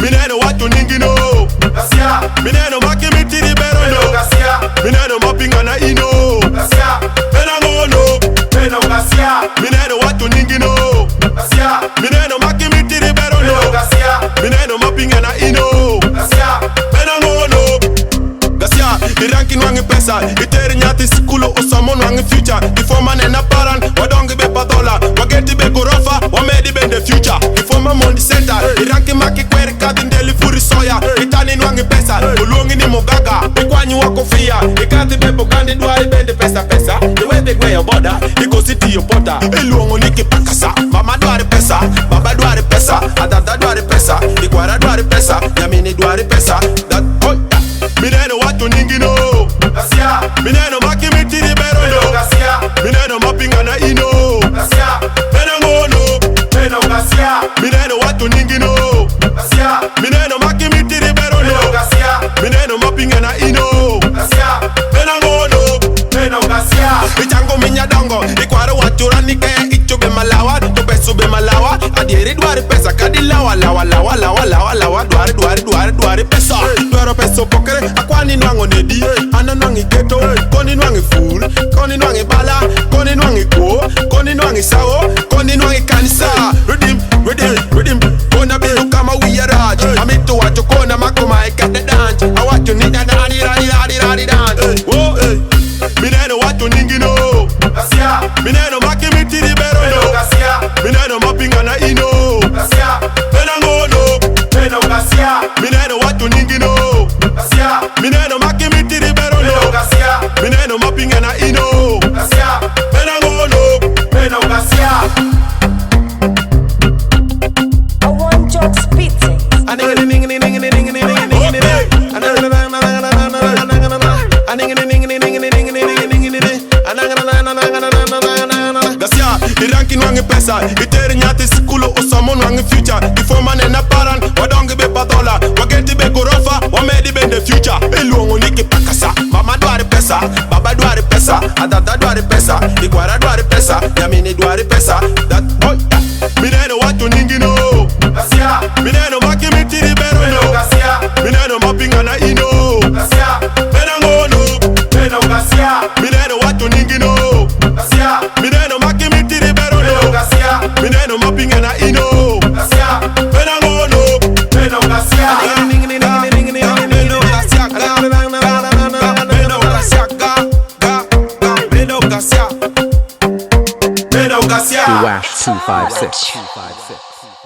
Mineno watu ningi no Gacia. Mineno maki mitiri bero no Gacia. Mineno mapinga na ino Gacia. Pena ngono Pena Gacia. Mineno watu ningi no Gacia. Mineno maki mitiri bero no Gacia. Mineno mapinga na ino Gacia. Pena ngono Gacia. Iranki nwangi pesa Iteri nyati sikulu osamo nwangi future Kifoma nena paran Wadongi be Padhola Wageti be gorofa Wamedi be the future Kifoma mondi center Iranki maki kwere kadindeli furi soya Itani nwangi pesa Ulungi ni mugaga Ikwanyi wako fia Ikati bebo kandi duari bende pesa pesa Iwe begwe yo boda Iko city yo pota Iluongo niki pakasa Mama duari pesa Baba duari pesa Adada duari pesa Ikwara duari pesa Yamini duari pesa That oh Mineno watu ningi no Gacia. Mineno maki mitiri bero no Gacia. Mineno mapinga na ino Gacia. Pena ngono Pena Gacia. Mineno watu ningi no Gacia. Mineno maki mitiri bero no Gacia. Mineno mapinga na ino Gacia. Pena ngono Pena Gacia. Ichango minya dongo Ikwaro watu ranike Ichube malawa Topesu be malawa Adieri duari pesa Kadi lawa lawa lawa lawa lawa lawa Duari pesa Duaro peso pokere Akwani nwango nedi Ana nwangi geto Koni nwangi fool Koni nwangi bala Koni nwangi ko Koni nwangi sao Koni nwangi kanisa Redeem Kona bilu kama wiyaraj Amitu watu kona makoma ikate dance Awatu nida nadi dance Oh hey Mineno watu ningi no Gacia. Mineno maki mitiri bero no Gacia. Mineno mapinga na ino Gacia. Pena ngono Pena Gacia. Mineno watu ningi no Gacia. Mineno maki mitiri bero no Gacia. Mineno mapinga na ino Gacia. Pena ngono Pena Gacia. I want your spitting. Gacia, iranki nwangi pesa Iteri nyati sikulu osamo nwangi future Kifoma nena paran Wadongi be Padhola Wageti be gorofa Wamedi be the future Iluongo niki pakasa Mama duari pesa Baba duari pesa Adada duari pesa Ikwara duari pesa Yamini duari pesa That oh Mineno watu ningi no Gacia. Mineno maki mitiri bero no Gacia. Mineno mapinga na ino Gacia. Pena ngono Pena Gacia. Mineno watu ningi no Gacia. Mineno maki mitiri bero no Gacia. Mineno mapinga na ino Gacia. Pena ngono Pena Gacia. Wash 256.